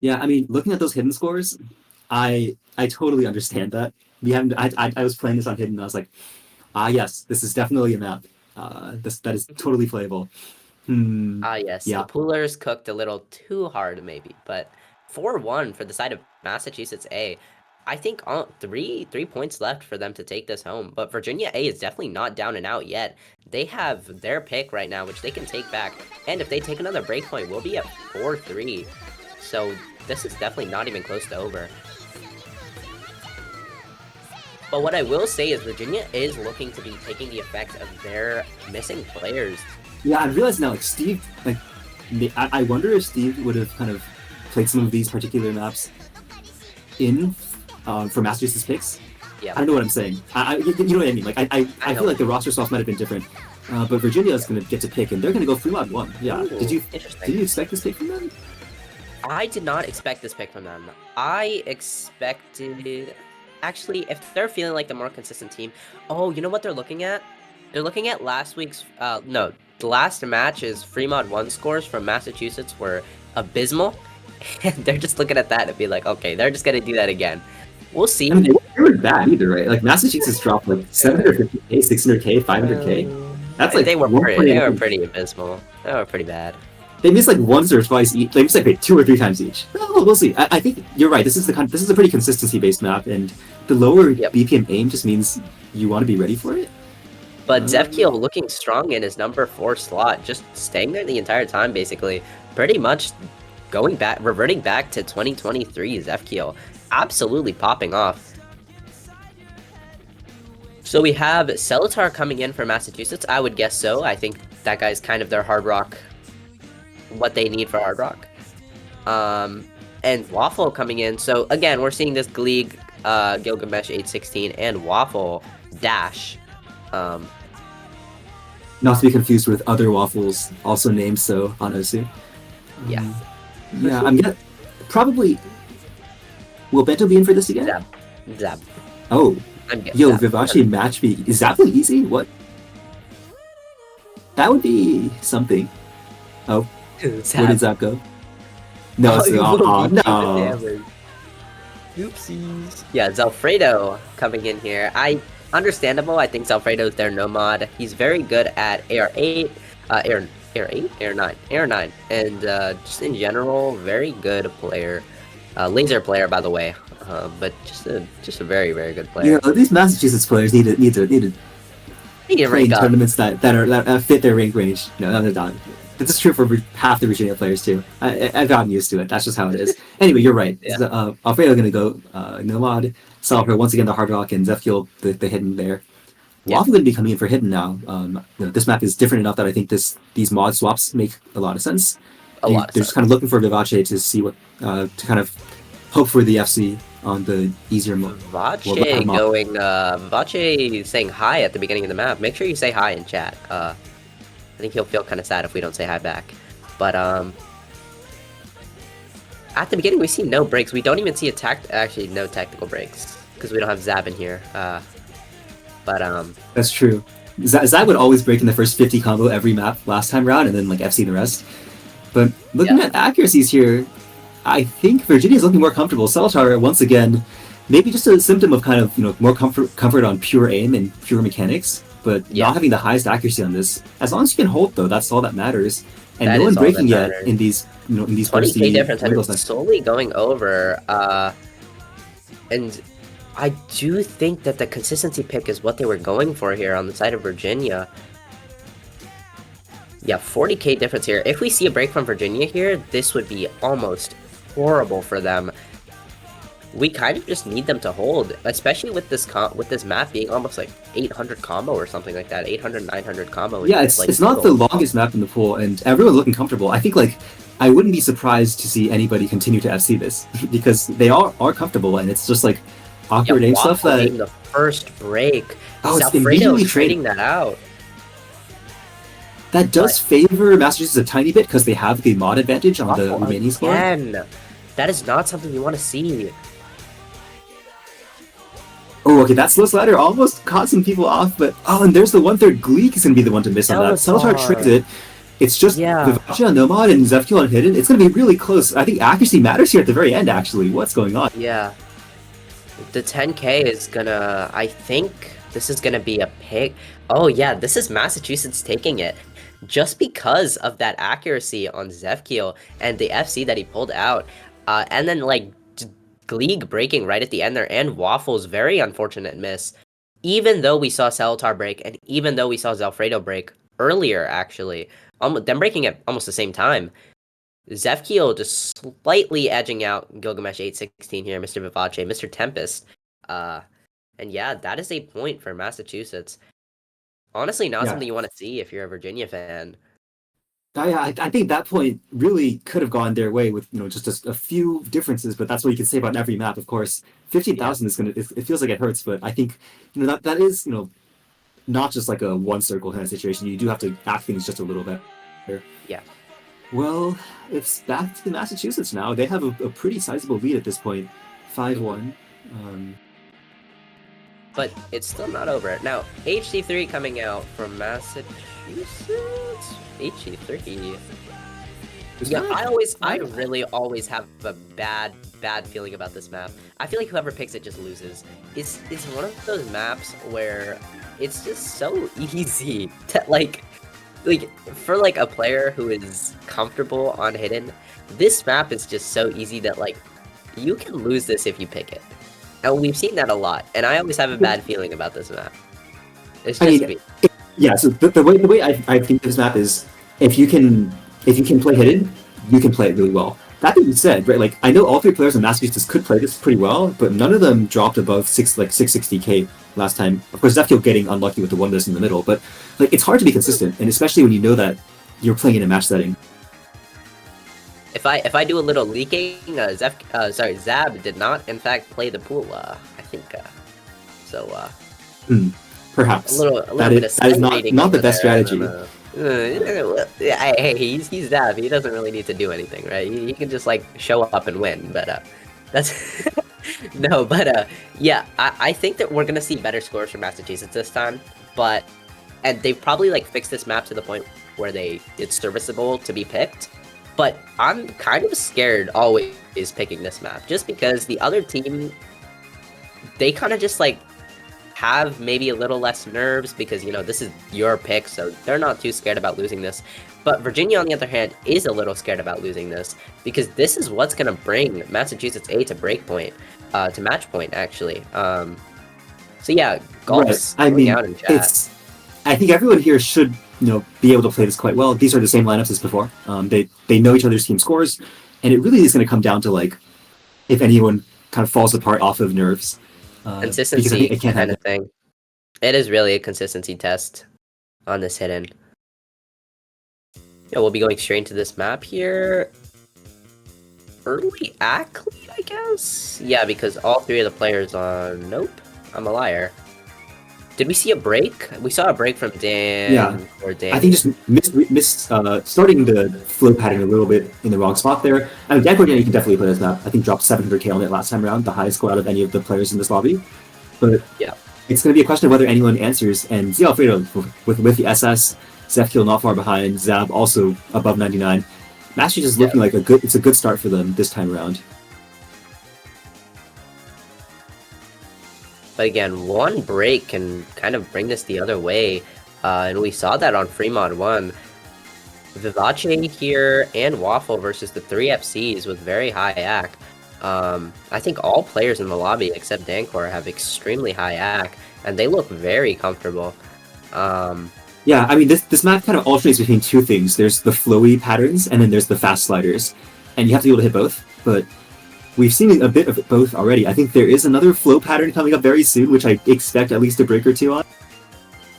Yeah, I mean, looking at those Hidden scores, I totally understand that. We haven't. I was playing this on Hidden, and I was like, yes, this is definitely a map. That is totally playable. Yes. Yeah. The poolers cooked a little too hard, maybe, but 4-1 for the side of Massachusetts A. I think three points left for them to take this home, but Virginia A is definitely not down and out yet. They have their pick right now, which they can take back, and if they take another break point, we'll be at 4-3. So this is definitely not even close to over. But what I will say is Virginia is looking to be taking the effect of their missing players. Yeah, I realize now, like, Steve, like, I wonder if Steve would have kind of played some of these particular maps for Massachusetts picks. Yeah. I don't know what I'm saying. You know what I mean? Like, I feel like the roster swaps might have been different. But Virginia is going to get to pick, and they're going to go free mod 1. Yeah. Ooh, did you expect this pick from them? I did not expect this pick from them. I expected... Actually, if they're feeling like the more consistent team... Oh, you know what they're looking at? They're looking at last week's... No, the last match's free mod 1 scores from Massachusetts were abysmal. And they're just looking at that and be like, okay, they're just going to do that again. We'll see. I mean, they weren't bad either, right? Like, Massachusetts dropped like 750k, 600k, 500k. That's like they were pretty abysmal. They were pretty bad. They missed like once or twice each. They missed like 2 or 3 times each. Oh, we'll see. I think you're right. This is a pretty consistency-based map, and the lower BPM aim just means you want to be ready for it. But Zefkiel looking strong in his number 4 slot, just staying there the entire time, basically. Pretty much reverting back to 2023 Zefkiel, absolutely popping off. So we have Celatar coming in for Massachusetts. I would guess so. I think that guy's kind of their Hard Rock, what they need for Hard Rock. And Waffle coming in. So again, we're seeing this Gleeg, Gilgamesh 816, and Waffle Dash. Not to be confused with other waffles, also named so on Osu. Yeah. Yeah, I'm gonna probably. Will Bento be in for this again? Zab. Oh, I'm guessing. yo, Vivace match me. Is that really easy? What? That would be something. Oh, where did Zap go? No, it's no. Oopsies. Yeah, Zalfredo coming in here. Understandable. I think Zalfredo's their nomad. He's very good at AR8, Air 9, and just in general, very good player. Laser player, by the way, but just a very, very good player. Yeah, these Massachusetts players need to play in tournaments that fit their rank range. No, they're not. This is true for half the Virginia players too. I've gotten used to it. That's just how it is. Anyway, you're right. Yeah. Alfredo gonna go Nomad, Salper once again the Hard Rock, and Zefkiel the hidden there. Yeah. Waffle gonna be coming in for hidden now. This map is different enough that I think these mod swaps make a lot of sense. They're just kind of looking for Vivace to see what to kind of hope for the FC on the easier mode. Vivace going. Vivace saying hi at the beginning of the map. Make sure you say hi in chat. I think he'll feel kind of sad if we don't say hi back. But at the beginning we see no breaks. We don't even see actually no tactical breaks because we don't have Zab in here. That's true. Zab would always break in the first 50 combo every map last time round, and then like FC the rest. But looking at accuracies here, I think Virginia's looking more comfortable. Celatar once again, maybe just a symptom of kind of more comfort on pure aim and pure mechanics. But not having the highest accuracy on this. As long as you can hold, though, that's all that matters. And no one breaking yet in these, in these 20k difference. I'm slowly going over, and I do think that the consistency pick is what they were going for here on the side of Virginia. Yeah, 40k difference here. If we see a break from Virginia here, this would be almost horrible for them. We kind of just need them to hold, especially with this map being almost like 800 combo or something like that. 800, 900 combo. Yeah, it's not the longest map in the pool, and everyone's looking comfortable. I think I wouldn't be surprised to see anybody continue to FC this because they are comfortable, and it's just like awkward aim stuff that the first break. Oh, it's immediately trading that out. That does favor Massachusetts a tiny bit because they have the mod advantage on the remaining squad. That is not something you want to see. Oh, okay, that slow slider almost caught some people off, but and there's the 1/3 Gleek is going to be the one to miss on that. Celatar tricked it. It's just Vivace on Nomad and Zefkiel on Hidden. It's going to be really close. I think accuracy matters here at the very end, actually. What's going on? Yeah. The 10k is gonna... I think this is going to be a pick. Oh, yeah, this is Massachusetts taking it. Just because of that accuracy on Zefkiel and the FC that he pulled out. And then, Gleeg breaking right at the end there, and Waffle's very unfortunate miss. Even though we saw Celatar break, and even though we saw Zalfredo break earlier, actually, them breaking at almost the same time, Zefkiel just slightly edging out Gilgamesh 816 here, Mr. Vivace, Mr. Tempest. And yeah, that is a point for Massachusetts. Honestly, not something you want to see if you're a Virginia fan. I think that point really could have gone their way with just a few differences, but that's what you can say about every map. Of course, 15,000 is it feels like it hurts, but I think that is not just like a one circle kind of situation. You do have to act things just a little bit better. Yeah. Well, it's back to Massachusetts now. They have a pretty sizable lead at this point, 5-1. But it's still not over. Now, HC3 coming out from Massachusetts. HC3. Yeah, I really always have a bad feeling about this map. I feel like whoever picks it just loses. It's one of those maps where it's just so easy to for a player who is comfortable on Hidden. This map is just so easy that you can lose this if you pick it. And we've seen that a lot, and I always have a bad feeling about this map. It's just me. Yeah, so the way I think this map is, if you can play Hidden, you can play it really well. that being said, right, like I know all three players in Massachusetts could play this pretty well, but none of them dropped above 660k last time. Of course, Zephyr getting unlucky with the one miss in the middle, but like it's hard to be consistent, and especially when you know that you're playing in a match setting. If I do a little leaking, Zab did not in fact play the pool. I think so. A Perhaps little that bit is of that is sight reading not the over best there. And strategy. hey, he's Zab. He doesn't really need to do anything, right? He can just like show up and win. But that's no. But yeah, I think that we're gonna see better scores from Massachusetts this time. But and they've probably like fixed this map to the point where it's serviceable to be picked. But I'm kind of scared always picking this map just because the other team, they kind of just like have maybe a little less nerves because this is your pick, so they're not too scared about losing this. But Virginia, on the other hand, is a little scared about losing this because this is what's gonna bring Massachusetts A to breakpoint, to match point actually. So yeah, golf's Right. I going mean, out in chat. it's. I think everyone here should be able to play this quite well. These are the same lineups as before. They know each other's team scores, and it really is going to come down to like if anyone kind of falls apart off of nerves. Because I think Consistency it can't kind happen. of thing. It is really a consistency test on this hidden. Yeah, we'll be going straight into this map here. Early Ackley, I guess? Yeah, because all three of the players on... Nope, I'm a liar. Did we see a break? We saw a break from Dan Yeah. or Dan. I think just missed starting the flow pattern a little bit in the wrong spot there. I mean, Dan Cordier, you can definitely play this map. I think dropped 700k on it last time around, the highest score out of any of the players in this lobby. But yeah, it's going to be a question of whether anyone answers. And Z Alfredo with the SS, Zefkiel not far behind, Zab also above 99. Masters is looking like it's a good start for them this time around. but again, one break can kind of bring this the other way. And we saw that on Fremont 1. Vivace here and Waffle versus the 3 FCs with very high AC. I think all players in the lobby except Dancor have extremely high AC, and they look very comfortable. Yeah, I mean, this map kind of alternates between two things. There's the flowy patterns, and then there's the fast sliders. And you have to be able to hit both, but we've seen a bit of both already. I think there is another flow pattern coming up very soon, which I expect at least a break or two on.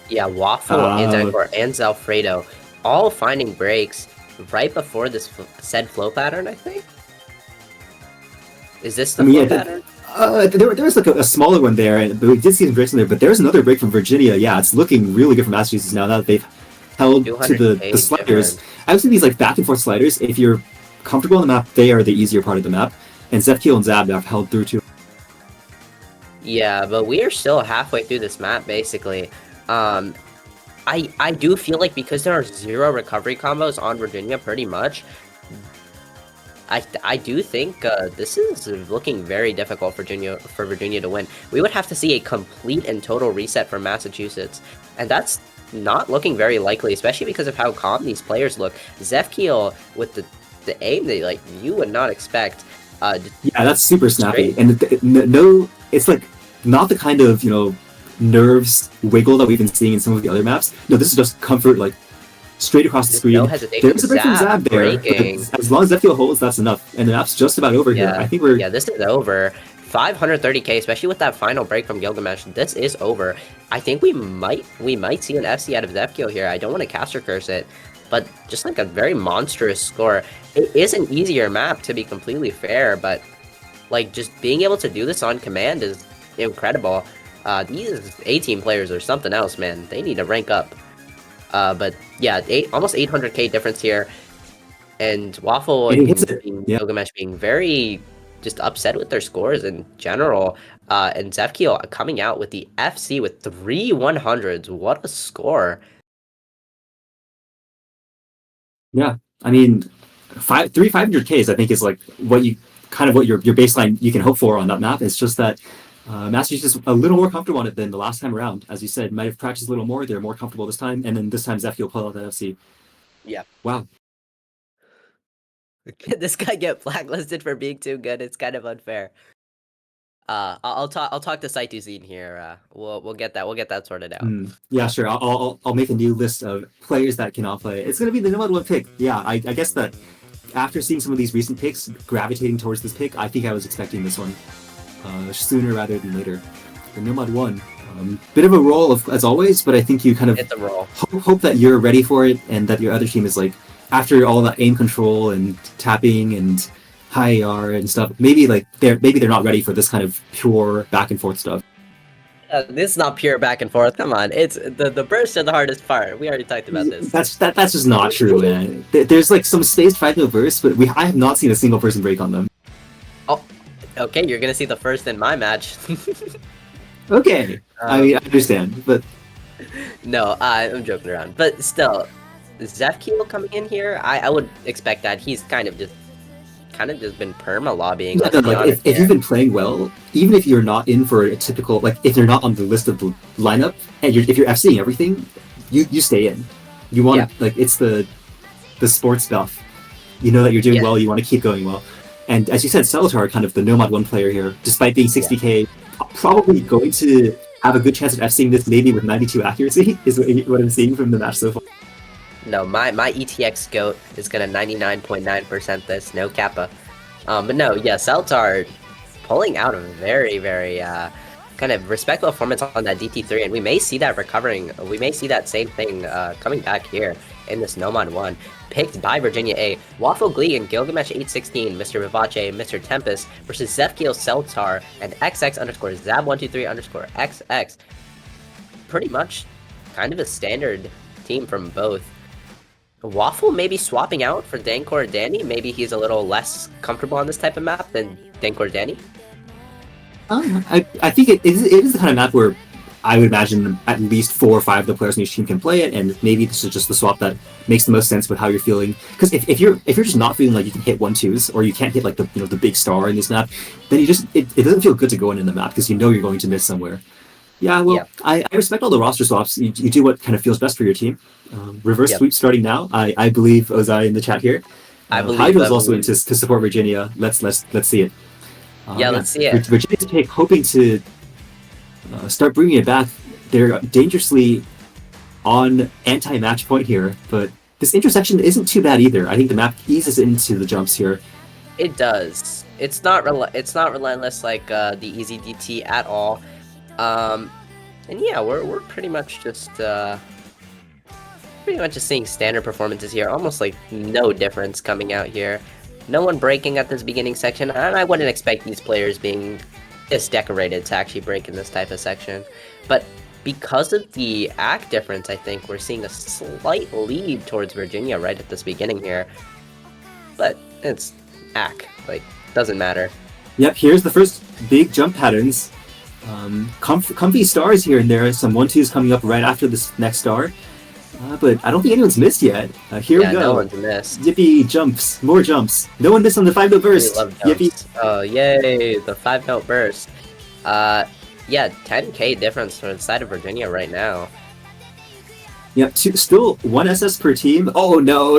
Yeah, Waffle and Dancor and Zalfredo all finding breaks right before this said flow pattern, I think. Is this the flow pattern? There was like a smaller one there, but we did see some breaks in there. But there's another break from Virginia. Yeah, it's looking really good for Massachusetts now that they've held to the sliders. I would say these like back and forth sliders, if you're comfortable on the map, they are the easier part of the map. And Zefkiel and Zab have held through too. Yeah, but we are still halfway through this map, basically. I do feel like because there are 0 recovery combos on Virginia, pretty much, I do think this is looking very difficult for Virginia to win. We would have to see a complete and total reset from Massachusetts, and that's not looking very likely, especially because of how calm these players look. Zefkiel with the aim that like you would not expect. Yeah, that's super snappy, and no, it's like not the kind of nerves wiggle that we've been seeing in some of the other maps. No, this is just comfort, like straight across the screen. No hesitation. There's a break from Zab there. As long as Zefkiel holds, that's enough, and the map's just about over here. I think we're this is over. 530k, especially with that final break from Gilgamesh. This is over. I think we might see an FC out of Zefkiel here. I don't want to caster curse it, but just like a very monstrous score. It is an easier map, to be completely fair, but like just being able to do this on command is incredible. These A-team players are something else, man. They need to rank up. But yeah, almost 800k difference here, and Waffle and Gilgamesh being very just upset with their scores in general. And Zefkiel coming out with the FC with 3 100s. What a score! Yeah, I mean, 500Ks I think is like what your baseline you can hope for on that map. It's just that Masters just a little more comfortable on it than the last time around. As you said, might have practiced a little more. They're more comfortable this time, and then this time Zefkiel pulled out that FC. Yeah. Wow. Can this guy get blacklisted for being too good? It's kind of unfair. I'll talk to Saituzine here. We'll get that sorted out. Yeah, sure. I'll make a new list of players that cannot play. It's gonna be the number one pick. Yeah, I guess that after seeing some of these recent picks gravitating towards this pick, I think I was expecting this one sooner rather than later. The Nomad 1. Bit of a roll as always, but I think you kind of It's a roll. hope that you're ready for it and that your other team is like, after all that aim control and tapping and high AR and stuff, maybe they're not ready for this kind of pure back and forth stuff. This is not pure back and forth. Come on, it's the bursts are the hardest part. We already talked about this. That's just not true, man. There's like some spaced 5-0 bursts, but I have not seen a single person break on them. Oh, okay, you're gonna see the first in my match. Okay, I mean, I understand, but No, I'm joking around. But still, Zefkiel coming in here, I would expect that. He's kind of just been perma lobbying. no, like if you've been playing well, even if you're not in for a typical, like if you're not on the list of the lineup, and if you're FCing everything, you stay in. You want like it's the sports stuff. You know that you're doing well. You want to keep going well. And as you said, Celatar, kind of the Nomad 1 player here, despite being 60k, probably going to have a good chance of FCing this maybe with 92 accuracy, is what I'm seeing from the match so far. No, my ETX GOAT is gonna 99.9% this, no kappa. But no, yeah, Celatar pulling out a very, very kind of respectful performance on that DT3, and we may see that recovering. We may see that same thing coming back here in this Nomad 1. Picked by Virginia A, Waffle Glee and Gilgamesh 816, Mr. Vivace, Mr. Tempest versus Zefkiel Celatar and XX_Zab123_XX. Pretty much kind of a standard team from both. Waffle maybe swapping out for Dankor Danny. Maybe he's a little less comfortable on this type of map than Dankor Danny. I think it is the kind of map where I would imagine at least 4 or 5 of the players in each team can play it, and maybe this is just the swap that makes the most sense with how you're feeling. Because if you're just not feeling like you can hit 1-2s, or you can't hit like the big star in this map, then it doesn't feel good to go in the map because you know you're going to miss somewhere. Yeah, well, I respect all the roster swaps. You do what kind of feels best for your team. Reverse sweep starting now. I believe Ozai in the chat here. I believe Hydra's also in to support Virginia. Let's see it. Let's see it. Virginia's pick, hoping to start bringing it back. They're dangerously on anti-match point here, but this intersection isn't too bad either. I think the map eases into the jumps here. It does. It's not relentless like the easy DT at all. And yeah, we're pretty much just seeing standard performances here. Almost like no difference coming out here. No one breaking at this beginning section, and I wouldn't expect these players being this decorated to actually break in this type of section. But because of the act difference, I think we're seeing a slight lead towards Virginia right at this beginning here. But it's act, like, doesn't matter. Yep, here's the first big jump patterns. Comfy stars here and there. Some 1-2s coming up right after this next star. But I don't think anyone's missed yet. Here we go. No one's missed. Yippee, jumps. More jumps. No one missed on the 5-note burst. Yippee. Oh, yay. The 5-note burst. Yeah, 10k difference from the side of Virginia right now. Yep, still 1 SS per team. Oh, no.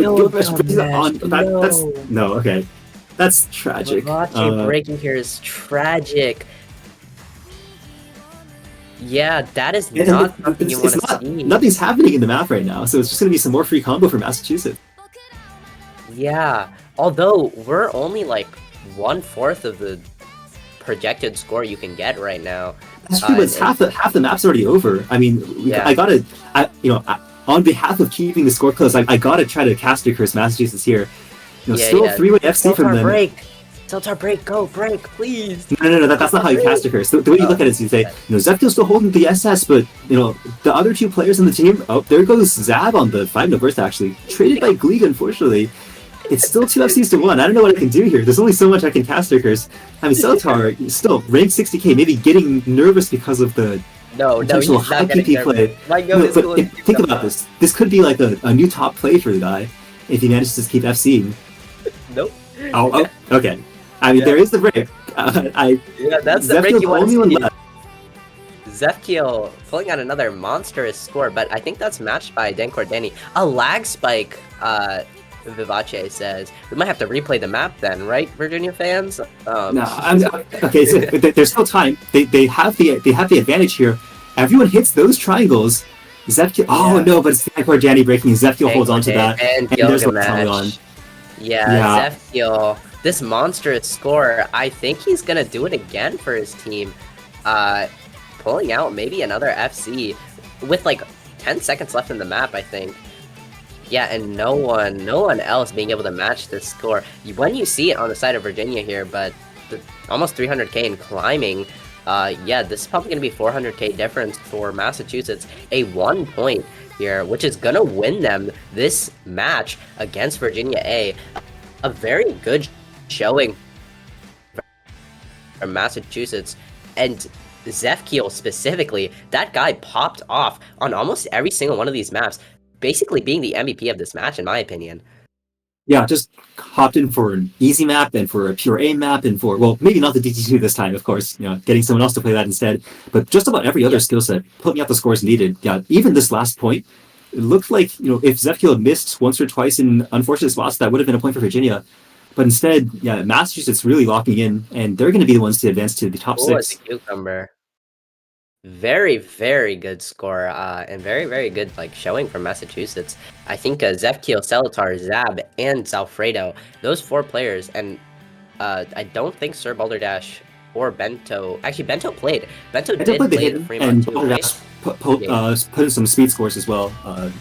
Okay. That's tragic. Breaking here is tragic. Yeah, that is not something you want to see. Nothing's happening in the map right now, so it's just going to be some more free combo for Massachusetts. Yeah, although we're only like 1/4 of the projected score you can get right now. That's true, but half the map's already over. I mean, on behalf of keeping the score close, I gotta try to caster curse Massachusetts here. Still 3-way FC from them. Celatar, break, go, break, please. No, that's not how you cast a curse. The way you look at it is you say, Zefkiel's still holding the SS, but, the other 2 players in the team, oh, there goes Zab on the 5-note burst, actually. Traded by Gleeg, unfortunately. It's still 2 FCs to 1. I don't know what I can do here. There's only so much I can cast a curse. I mean, Celatar, still, ranked 60k, maybe getting nervous because of the potential high PP play. Think about this. This could be like a new top play for the guy, if he manages to keep FCing. Nope. Oh, okay. I mean, there is the break. That's the break you want to see. Zefkiel pulling out another monstrous score, but I think that's matched by Dankor Danny. A lag spike, Vivace says. We might have to replay the map then, right, Virginia fans? Okay, so there's still time. They have the advantage here. Everyone hits those triangles. Zefkiel. Oh no, but it's Dankor Danny breaking. Zefkiel holds on to that, and there's what's going on. Yeah, Yeah, Zefkiel, this monstrous score. I think he's gonna do it again for his team. Uh, Pulling out maybe another FC with like 10 seconds left in the map, I think. Yeah, and no one else being able to match this score. When you see it on the side of Virginia here, but almost 300k and climbing. Yeah, this is probably gonna be 400k difference for Massachusetts. A 1 point here, which is gonna win them this match against Virginia A. A very good showing from Massachusetts, and Zefkiel specifically. That guy popped off on almost every single one of these maps, basically being the MVP of this match, in my opinion. yeah, just hopped in for an easy map and for a pure aim map and for, well, maybe not the DT2 this time, of course, getting someone else to play that instead, but just about every other Yeah. skill set, putting out the scores needed. Yeah, even this last point, it looked like, if Zefkiel had missed once or twice in unfortunate spots, that would have been a point for Virginia. But instead, yeah, Massachusetts really locking in, and they're going to be the ones to advance to the top Cool as a six. cucumber. Very, very good score, and very, very good like showing from Massachusetts. I think Zefkiel, Selatar, Zab, and Zalfredo, those four players, and I don't think Sir Balderdash or Bento. Actually, Bento played. Bento I did play did the play the hidden, Fremont and too, right? Balderdash put Yeah, in some speed scores as well. Kind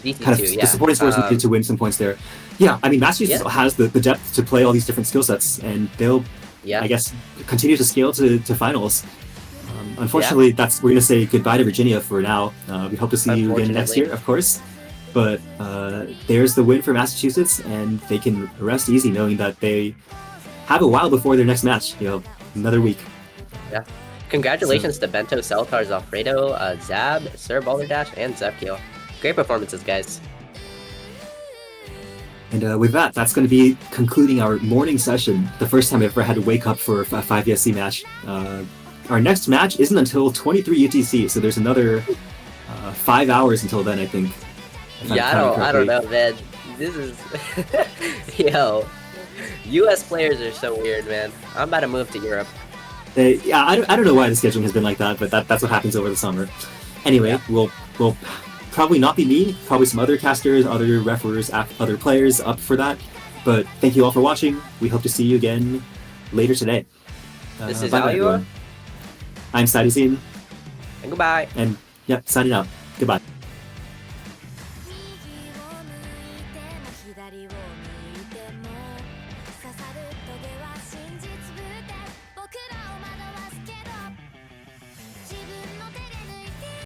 DC2, of the yeah. supporting scores needed to win some points there. Yeah, I mean, Massachusetts Yeah, has the depth to play all these different skill sets, and they'll, yeah, I guess, continue to scale to finals. yeah. Unfortunately, we're going to say goodbye to Virginia for now. We hope to see you again next Unfortunately. year, of course. But there's the win for Massachusetts, and they can rest easy knowing that they have a while before their next match. Another week. Yeah. So, Congratulations to Bento, Selatar, Zalfredo, Zab, Sir Balderdash, and Zefkiel. Great performances, guys. and with that, that's going to be concluding our morning session. The first time I ever had to wake up for a 5 ESC match. Our next match isn't until 23 UTC, so there's another 5 hours until then, I think. Yeah, I don't know, man. This is, yo, U.S. players are so weird, man. I'm about to move to Europe. Yeah, I don't know why the scheduling has been like that, but that's what happens over the summer. Anyway, Yeah. we'll probably not be me, probably some other casters, other referees, other players up for that. But thank you all for watching. We hope to see you again later today. This is Bye bye, Alua, everyone. I'm Sadizine, and goodbye. and yeah, signing out. Goodbye.「左を向いても刺さる棘は真実ぶて僕ら